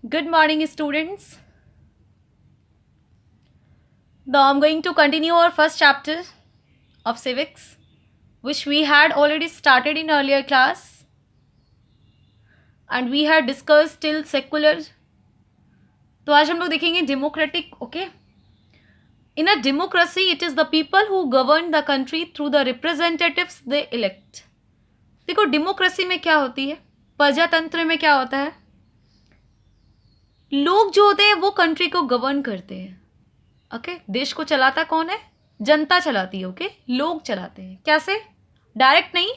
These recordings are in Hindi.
Good morning, students. Now I'm going to continue our first chapter of civics, which we had already started in earlier class, and we had discussed till secular. तो आज हम लोग देखेंगे democratic. Okay. In a democracy, it is the people who govern the country through the representatives they elect. देखो डेमोक्रेसी में क्या होती है, प्रजातंत्र में क्या होता है, लोग जो होते हैं वो कंट्री को गवर्न करते हैं. ओके देश को चलाता कौन है, जनता चलाती है. ओके लोग चलाते हैं. कैसे, डायरेक्ट नहीं,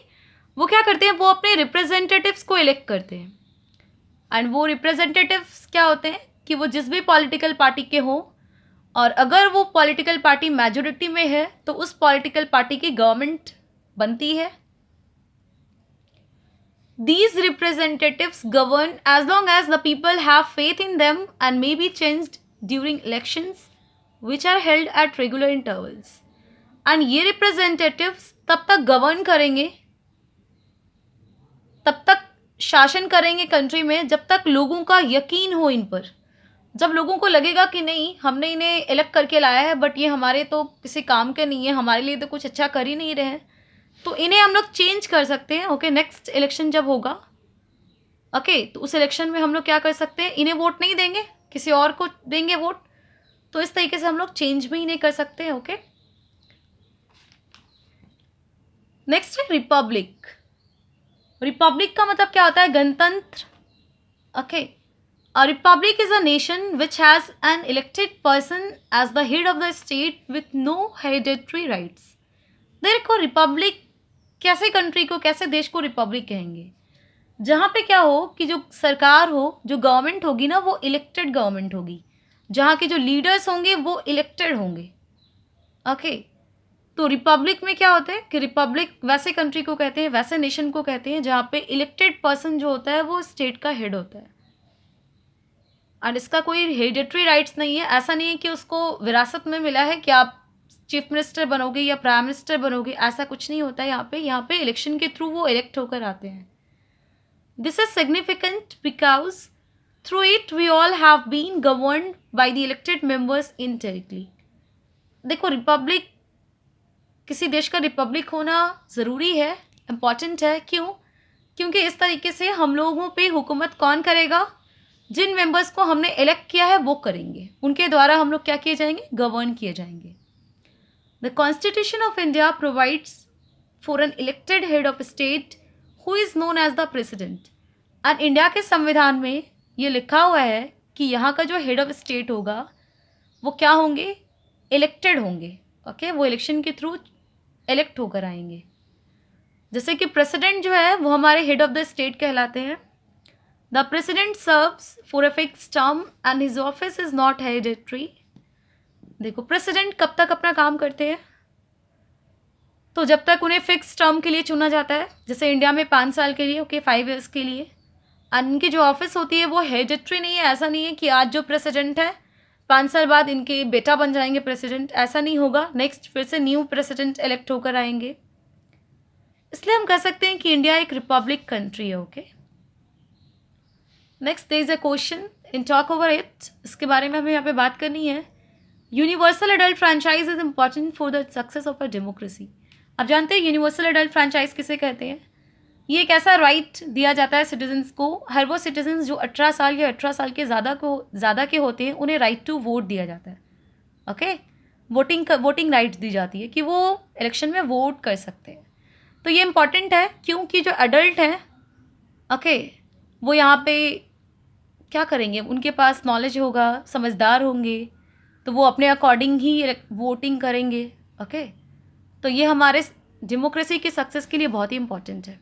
वो क्या करते हैं, वो अपने रिप्रेजेंटेटिव्स को इलेक्ट करते हैं. एंड वो रिप्रेजेंटेटिव्स क्या होते हैं कि वो जिस भी पॉलिटिकल पार्टी के हों, और अगर वो पॉलिटिकल पार्टी मेजोरिटी में है तो उस पॉलिटिकल पार्टी की गवर्नमेंट बनती है. These representatives govern as long as the people have faith in them and may be changed during elections which are held at regular intervals. And ये representatives तब तक govern करेंगे, तब तक शासन करेंगे कंट्री में जब तक लोगों का यकीन हो इन पर. जब लोगों को लगेगा कि नहीं, हमने इन्हें इलेक्ट करके लाया है बट ये हमारे तो किसी काम के नहीं है, हमारे लिए तो कुछ अच्छा कर ही नहीं रहे हैं, तो इन्हें हम लोग चेंज कर सकते हैं. ओके नेक्स्ट इलेक्शन जब होगा, ओके तो उस इलेक्शन में हम लोग क्या कर सकते हैं, इन्हें वोट नहीं देंगे, किसी और को देंगे वोट. तो इस तरीके से हम लोग चेंज भी इन्हें कर सकते हैं. ओके नेक्स्ट है रिपब्लिक. रिपब्लिक का मतलब क्या होता है, गणतंत्र. Okay a republic is a nation which has an elected person as the head of the state with no hereditary rights. देखो रिपब्लिक कैसे कंट्री को, कैसे देश को रिपब्लिक कहेंगे, जहाँ पे क्या हो कि जो सरकार हो, जो गवर्नमेंट होगी ना, वो इलेक्टेड गवर्नमेंट होगी, जहाँ के जो लीडर्स होंगे वो इलेक्टेड होंगे. ओके तो रिपब्लिक में क्या होता है कि रिपब्लिक वैसे कंट्री को कहते हैं, वैसे नेशन को कहते हैं जहाँ पे इलेक्टेड पर्सन जो होता है वो स्टेट का हेड होता है. और इसका कोई हेरिडेटरी राइट्स नहीं है. ऐसा नहीं है कि उसको विरासत में मिला है कि आप चीफ मिनिस्टर बनोगे या प्राइम मिनिस्टर बनोगे, ऐसा कुछ नहीं होता है. यहाँ पे इलेक्शन के थ्रू वो इलेक्ट होकर आते हैं. This is significant because through it we all have been governed by the elected members indirectly. देखो रिपब्लिक, किसी देश का रिपब्लिक होना ज़रूरी है, इम्पॉर्टेंट है. क्यों? क्योंकि इस तरीके से हम लोगों पे हुकूमत कौन करेगा, जिन मेंबर्स को हमने इलेक्ट किया है वो करेंगे, उनके द्वारा हम लोग क्या किए जाएंगे, गवर्न किए जाएंगे. The constitution of India provides for an elected head of state who is known as the president. And India के संविधान में ये लिखा हुआ है कि यहाँ का जो हेड ऑफ स्टेट होगा वो क्या होंगे, इलेक्टेड होंगे. ओके वो इलेक्शन के थ्रू इलेक्ट होकर आएंगे. जैसे कि प्रेसिडेंट जो है वो हमारे हेड ऑफ द स्टेट कहलाते हैं. The president serves for a fix term and his office is not hereditary. देखो प्रेसिडेंट कब तक अपना काम करते हैं, तो जब तक उन्हें फिक्स टर्म के लिए चुना जाता है, जैसे इंडिया में 5 साल के लिए, ओके 5 ईयर्स के लिए. और इनकी जो ऑफिस होती है वो हेरिडेटरी नहीं है. ऐसा नहीं है कि आज जो प्रेसिडेंट है 5 साल बाद इनके बेटा बन जाएंगे प्रेसिडेंट, ऐसा नहीं होगा. नेक्स्ट फिर से न्यू प्रेसिडेंट इलेक्ट होकर आएंगे. इसलिए हम कह सकते हैं कि इंडिया एक रिपब्लिक कंट्री है. Okay next there is a question in talk over it, इसके बारे में हमें यहाँ पे बात करनी है. Universal adult franchise is important for the success of a democracy. आप जानते हैं यूनिवर्सल एडल्ट फ्रेंचाइज किसे कहते हैं. ये एक ऐसा राइट दिया जाता है सिटीजन्स को, हर वो सिटीजन्स जो 18 साल या 18 साल के ज़्यादा के होते हैं उन्हें राइट टू वोट दिया जाता है. ओके वोटिंग राइट दी जाती है कि वो इलेक्शन में वोट कर सकते हैं. तो ये इम्पॉर्टेंट है क्योंकि जो एडल्ट हैं, ओके वो यहाँ पे क्या करेंगे, उनके पास नॉलेज होगा, समझदार होंगे, तो वो अपने अकॉर्डिंग ही वोटिंग करेंगे. ओके तो ये हमारे डेमोक्रेसी की सक्सेस के लिए बहुत ही इंपॉर्टेंट है.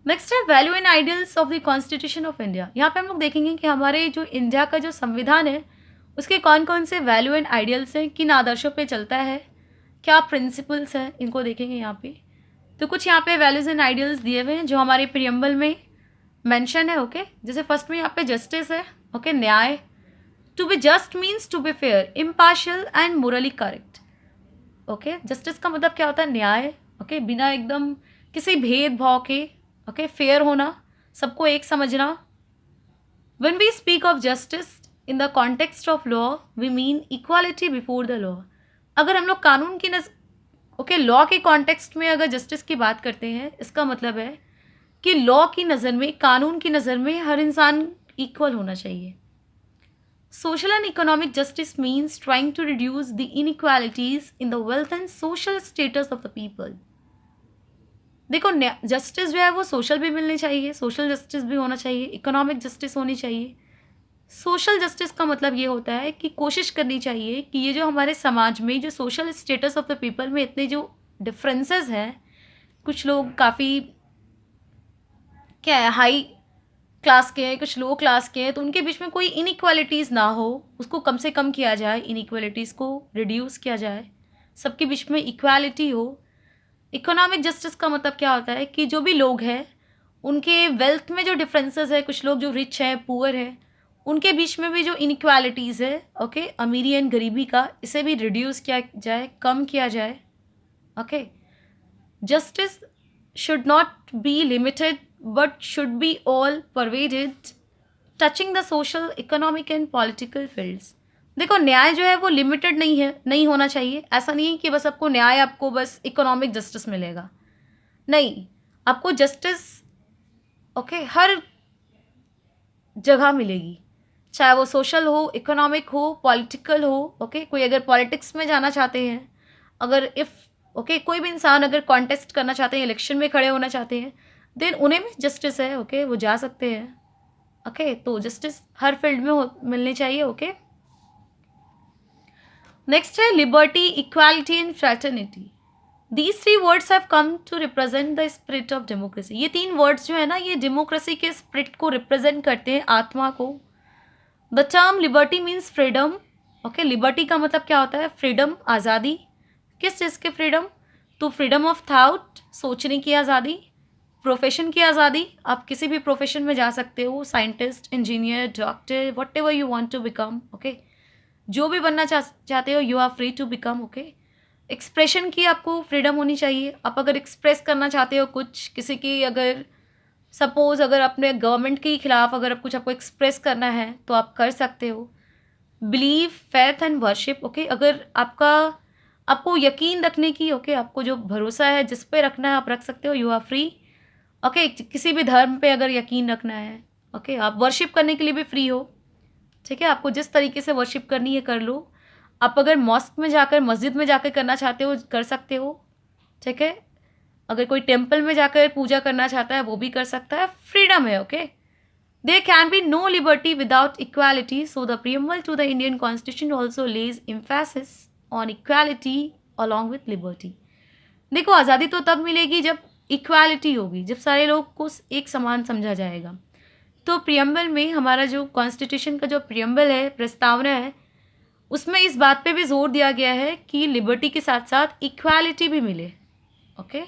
नेक्स्ट है value and ideals of the constitution of India. यहाँ पे हम लोग देखेंगे कि हमारे जो इंडिया का जो संविधान है उसके कौन कौन से वैल्यू एंड आइडियल्स हैं, किन आदर्शों पे चलता है, क्या प्रिंसिपल्स हैं, इनको देखेंगे यहाँ पे. तो कुछ यहाँ पे वैल्यूज़ एंड आइडियल्स दिए हुए हैं जो हमारे प्रियम्बल में मेंशन है. ओके जैसे फर्स्ट में यहाँ पे जस्टिस है. ओके न्याय. To be just means to be fair, impartial and morally correct. Okay justice का मतलब क्या होता है, न्याय. ओके बिना एकदम किसी भेदभाव के, ओके फेयर होना, सबको एक समझना, When we speak of justice in the context of law, we mean equality before the law. अगर हम लोग कानून की ओके लॉ के कॉन्टेक्स्ट में अगर जस्टिस की बात करते हैं, इसका मतलब है कि लॉ की नज़र में, कानून की नज़र में हर इंसान इक्वल होना चाहिए. Social and economic justice means trying to reduce the inequalities in the wealth and social status of the people. देखो, जस्टिस जो है वो सोशल भी मिलनी चाहिए, सोशल जस्टिस भी होना चाहिए, इकोनॉमिक जस्टिस होनी चाहिए. सोशल जस्टिस का मतलब ये होता है कि कोशिश करनी चाहिए कि ये जो हमारे समाज में जो social status of the people में इतने जो डिफरेंसेस हैं, कुछ लोग काफ़ी क्या है हाई क्लास के हैं, कुछ लो क्लास के हैं, तो उनके बीच में कोई इनइक्वालिटीज़ ना हो, उसको कम से कम किया जाए, इनइक्वालिटीज़ को रिड्यूस किया जाए, सबके बीच में इक्वालिटी हो. इकोनॉमिक जस्टिस का मतलब क्या होता है कि जो भी लोग हैं उनके वेल्थ में जो डिफरेंसेस है, कुछ लोग जो रिच हैं, पुअर हैं, उनके बीच में भी जो इनइक्वालिटीज़ है, ओके, अमीरी एंड गरीबी का, इसे भी रिड्यूस किया जाए, कम किया जाए. Okay, justice should not be limited but should be all pervaded, touching the social, economic and political fields. देखो, न्याय जो है वो लिमिटेड नहीं है, नहीं होना चाहिए. ऐसा नहीं है कि बस आपको न्याय, आपको बस इकोनॉमिक जस्टिस मिलेगा. नहीं, आपको जस्टिस ओके हर जगह मिलेगी, चाहे वो सोशल हो, इकोनॉमिक हो, पॉलिटिकल हो. ओके, कोई अगर पॉलिटिक्स में जाना चाहते हैं, अगर इफ़ ओके कोई भी इंसान अगर कॉन्टेस्ट करना चाहते हैं, इलेक्शन में खड़े होना चाहते हैं, देन उन्हें भी जस्टिस है. ओके, वो जा सकते हैं. ओके, तो जस्टिस हर फील्ड में मिलनी चाहिए. ओके, नेक्स्ट है liberty, equality and fraternity. These 3 words have come to represent the spirit of democracy. ये 3 वर्ड्स जो है ना, ये डेमोक्रेसी के स्पिरिट को रिप्रेजेंट करते हैं, आत्मा को. The term liberty means freedom. Okay, liberty का मतलब क्या होता है? फ्रीडम, आज़ादी. किस चीज़ की फ्रीडम? तो फ्रीडम ऑफ थाउट, सोचने की आज़ादी. प्रोफेशन की आज़ादी, आप किसी भी प्रोफेशन में जा सकते हो, scientist, engineer, doctor, whatever you want to become. Okay, जो भी बनना चाहते हो, you are free to become. Okay, expression की आपको फ्रीडम होनी चाहिए. आप अगर एक्सप्रेस करना चाहते हो कुछ, किसी की अगर सपोज अगर अपने गवर्नमेंट के खिलाफ अगर कुछ आपको एक्सप्रेस करना है तो आप कर सकते हो. Believe, faith and worship. Okay, अगर आपको यकीन रखने की, ओके, आपको जो भरोसा है जिस पे रखना है आप रख सकते हो, यू आर फ्री. ओके, किसी भी धर्म पे अगर यकीन रखना है, ओके, आप वर्शिप करने के लिए भी फ्री हो. ठीक है, आपको जिस तरीके से वर्शिप करनी है कर लो. आप अगर मॉस्क में जाकर, मस्जिद में जाकर करना चाहते हो, कर सकते हो. ठीक है, अगर कोई टेम्पल में जाकर पूजा करना चाहता है वो भी कर सकता है. फ्रीडम है. Okay, there can be no liberty without equality, so the preamble to the Indian constitution also lays emphasis on equality along with liberty. देखो, आज़ादी तो तब मिलेगी जब इक्वालिटी होगी, जब सारे लोग को एक समान समझा जाएगा. तो प्रीएम्बल में हमारा जो कॉन्स्टिट्यूशन का जो प्रीएम्बल है, प्रस्तावना है, उसमें इस बात पे भी जोर दिया गया है कि लिबर्टी के साथ साथ इक्वालिटी भी मिले. Okay,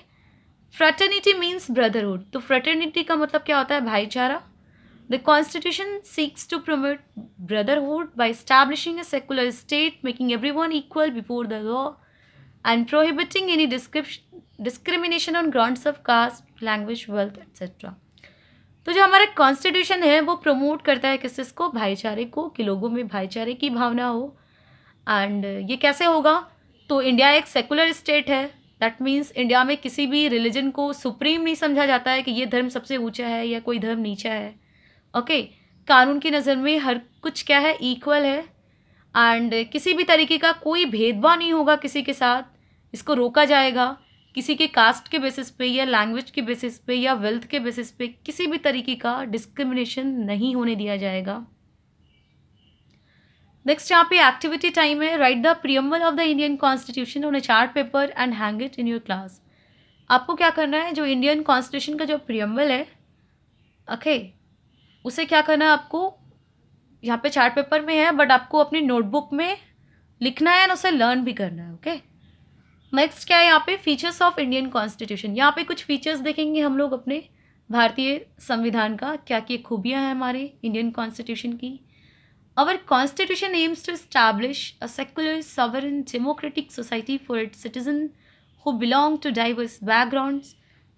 fraternity means brotherhood. तो फ्रेटर्निटी का मतलब क्या होता है? भाईचारा. The constitution seeks to promote brotherhood by establishing a secular state, making everyone equal before the law and prohibiting any discrimination on grounds of caste, language, wealth etcetera. तो जो हमारा कॉन्स्टिट्यूशन है वो प्रमोट करता है किस चीज़ को? भाईचारे को, कि लोगों में भाईचारे की भावना हो. एंड ये कैसे होगा? तो इंडिया एक सेकुलर स्टेट है. दैट मीन्स इंडिया में किसी भी रिलीजन को सुप्रीम नहीं समझा जाता है कि ये धर्म सबसे ऊंचा है या कोई धर्म नीचा है. ओके, कानून की नज़र में हर कुछ क्या है? इक्वल है. एंड किसी भी तरीके का कोई भेदभाव नहीं होगा किसी के साथ. इसको रोका जाएगा. किसी के कास्ट के बेसिस पे या लैंग्वेज के बेसिस पे या वेल्थ के बेसिस पे किसी भी तरीके का डिस्क्रिमिनेशन नहीं होने दिया जाएगा. नेक्स्ट यहाँ पे एक्टिविटी टाइम है. Right the preamble of the Indian constitution on a chart paper and hang it in your class. आपको क्या करना है? जो इंडियन कॉन्स्टिट्यूशन का जो प्रीएम्बल है, ओके, उसे क्या करना है आपको? यहाँ पे चार्ट पेपर में है, बट आपको अपनी नोटबुक में लिखना है और उसे लर्न भी करना है. ओके, नेक्स्ट क्या है यहाँ पे? Features of Indian constitution. यहाँ पे कुछ फीचर्स देखेंगे हम लोग अपने भारतीय संविधान का, क्या क्या खूबियाँ हैं हमारे इंडियन कॉन्स्टिट्यूशन की. Our constitution aims to establish a secular, sovereign, democratic society for its citizens who belong to diverse backgrounds.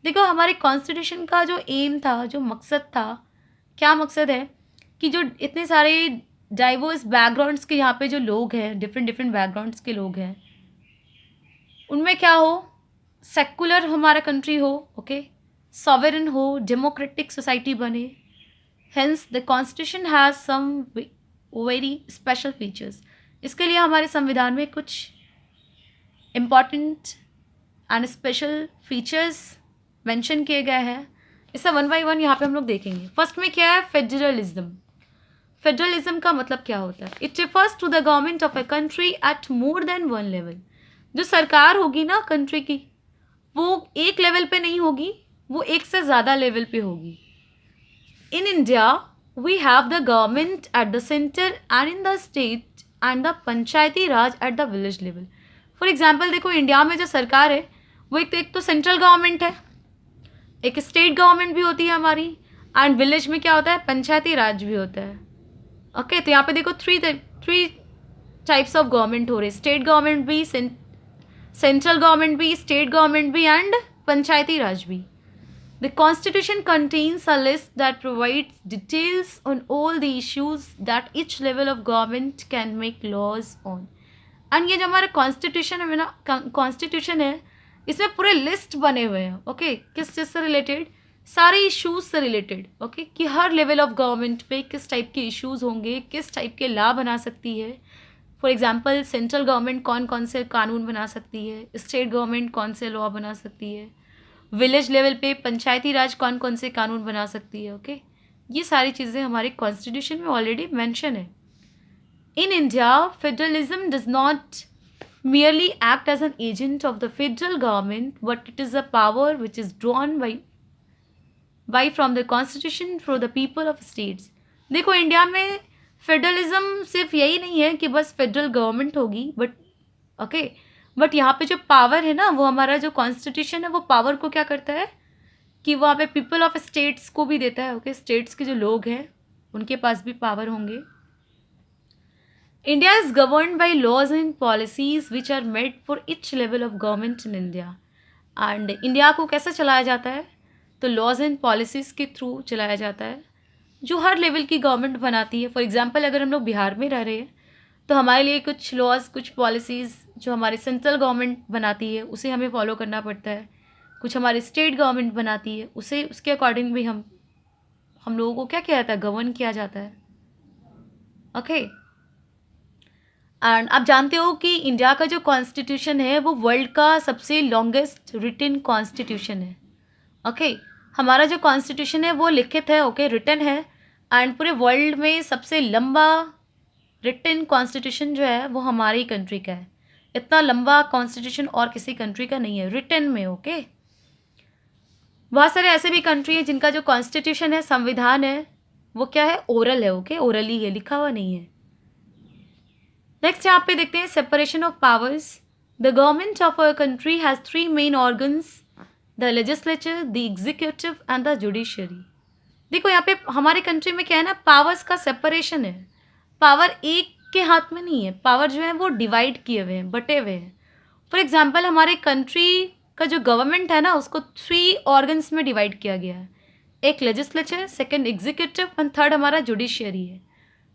देखो, हमारे कॉन्स्टिट्यूशन का जो एम था, जो मकसद था, क्या मकसद है? कि जो इतने सारे डाइवर्स बैकग्राउंड्स के यहाँ पे जो लोग हैं, डिफरेंट डिफरेंट बैकग्राउंड्स के लोग हैं, उनमें क्या हो, सेकुलर हमारा कंट्री हो, ओके, सॉवरेन हो, डेमोक्रेटिक सोसाइटी बने. Hence the constitution has some very special features. इसके लिए हमारे संविधान में कुछ important and special features mention किए गए हैं. इसका वन बाय वन यहाँ पे हम लोग देखेंगे. फर्स्ट में क्या है, फेडरलिज्म. फेडरलिज्म का मतलब क्या होता है? It refers to the government of a country at more than one level. जो सरकार होगी ना कंट्री की, वो एक लेवल पे नहीं होगी, वो एक से ज़्यादा लेवल पे होगी. In India we have the government at the centre and in the state and the panchayati raj at the village level. For example देखो, इंडिया में जो सरकार है वो एक तो सेंट्रल गवर्नमेंट है, एक स्टेट गवर्नमेंट भी होती है हमारी, एंड विलेज में क्या होता है, पंचायती राज भी होता है. ओके, तो यहाँ पे देखो थ्री टाइप्स ऑफ गवर्नमेंट हो रहे, स्टेट गवर्नमेंट भी, सेंट्रल गवर्नमेंट भी, स्टेट गवर्नमेंट भी, एंड पंचायती राज भी. The constitution contains a list that provides details on all the issues that each level of government can make laws on. And ये जो हमारा कॉन्स्टिट्यूशन है ना, कॉन्स्टिट्यूशन है, इसमें पूरे लिस्ट बने हुए हैं, ओके, किस चीज़ से रिलेटेड, सारे इश्यूज से रिलेटेड, ओके, कि हर लेवल ऑफ गवर्नमेंट पे किस टाइप के इश्यूज होंगे, किस टाइप के लॉ बना सकती है. फॉर एग्जांपल सेंट्रल गवर्नमेंट कौन कौन से कानून बना सकती है, स्टेट गवर्नमेंट कौन से लॉ बना सकती है, विलेज लेवल पे पंचायती राज कौन कौन से कानून बना सकती है. ओके, ये सारी चीज़ें हमारे कॉन्स्टिट्यूशन में ऑलरेडी मेंशन है. In India federalism does not merely act as an agent of the federal government, but it is a power which is drawn by from the constitution for the people of states. देखो, इंडिया में फेडरलिज्म सिर्फ यही नहीं है कि बस फेडरल गवर्नमेंट होगी, बट यहाँ पे जो पावर है ना, वो हमारा जो कॉन्स्टिट्यूशन है वो पावर को क्या करता है कि वहाँ पे पीपल ऑफ स्टेट्स को भी देता है. ओके, स्टेट्स के जो लोग हैं उनके पास भी पावर होंगे. India is governed by laws and policies which are made for each level of government in India. And India को कैसे चलाया जाता है? तो laws and policies के थ्रू चलाया जाता है जो हर लेवल की गवर्नमेंट बनाती है. फॉर एग्जांपल अगर हम लोग बिहार में रह रहे हैं तो हमारे लिए कुछ लॉज, कुछ पॉलिसीज़ जो हमारी सेंट्रल गवर्नमेंट बनाती है उसे हमें फॉलो करना पड़ता है. कुछ हमारी स्टेट गवर्नमेंट बनाती है, उसे उसके अकॉर्डिंग भी हम लोगों को क्या किया जाता है, गवर्न किया जाता है. ओके, एंड आप जानते हो कि इंडिया का जो कॉन्स्टिट्यूशन है वो वर्ल्ड का सबसे लॉन्गेस्ट रिटन कॉन्स्टिट्यूशन है. ओके, हमारा जो कॉन्स्टिट्यूशन है वो लिखित है, ओके, रिटन है, एंड पूरे वर्ल्ड में सबसे लंबा रिटन कॉन्स्टिट्यूशन जो है वो हमारी कंट्री का है. इतना लंबा कॉन्स्टिट्यूशन और किसी कंट्री का नहीं है रिटन में. ओके, बहुत सारे ऐसे भी कंट्री हैं जिनका जो कॉन्स्टिट्यूशन है, संविधान है, वो क्या है, ओरल है. ओके, ओरली है, लिखा हुआ नहीं है. नेक्स्ट यहाँ पे देखते हैं separation of powers. The government of a country has three main organs, the legislature, the executive and the judiciary. देखो यहाँ पे हमारे कंट्री में क्या है ना, पावर्स का सेपरेशन है. पावर एक के हाथ में नहीं है, पावर जो है वो डिवाइड किए हुए हैं, बटे हुए हैं. फॉर एग्जाम्पल हमारे कंट्री का जो गवर्नमेंट है ना उसको थ्री ऑर्गन्स में डिवाइड किया गया है. एक legislature, second executive and third हमारा जुडिशरी है.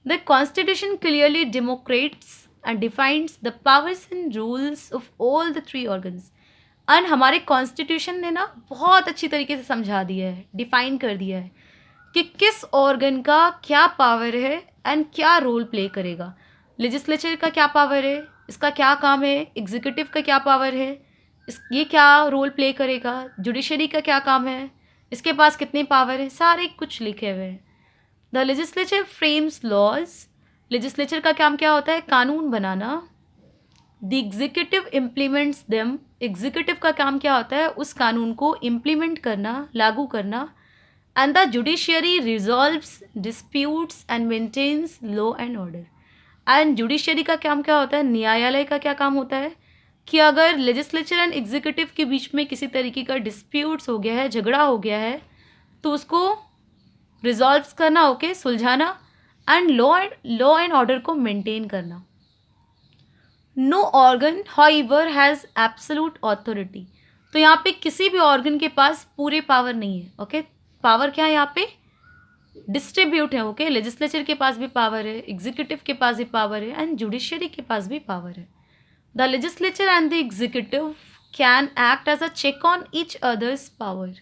The Constitution clearly demarcates and defines the powers and rules of all the three organs. And हमारे कॉन्स्टिट्यूशन ने ना बहुत अच्छी तरीके से समझा दिया है, डिफाइन कर दिया है कि किस ऑर्गन का क्या पावर है एंड क्या रोल प्ले करेगा. लेजिस्लेचर का क्या पावर है, इसका क्या काम है, एग्जीक्यूटिव का क्या पावर है, ये क्या रोल प्ले करेगा, जुडिशरी का क्या काम है, इसके पास कितने पावर है, सारे कुछ लिखे हुए हैं. The legislature frames laws. Legislature का काम क्या होता है, कानून बनाना. The executive implements them. Executive का काम क्या होता है, उस कानून को इम्प्लीमेंट करना, लागू करना. And the judiciary resolves disputes and maintains law and order. And judiciary का काम क्या होता है, न्यायालय का क्या काम होता है कि अगर लेजिस्लेचर एंड एग्जीक्यूटिव के बीच में किसी तरीके का डिस्प्यूट्स हो गया है, झगड़ा हो गया है, तो उसको रिजॉल्व करना, ओके, सुलझाना, एंड लॉ एंड ऑर्डर को मेंटेन करना. No organ however has absolute authority. तो यहाँ पे किसी भी ऑर्गन के पास पूरे पावर नहीं है. ओके, पावर क्या है यहाँ पे, डिस्ट्रीब्यूट है, ओके। लेजिस्लेचर के पास भी पावर है, एग्जीक्यूटिव के पास भी पावर है एंड जुडिशियरी के पास भी पावर है। The legislature and the executive can act as a check on each others power.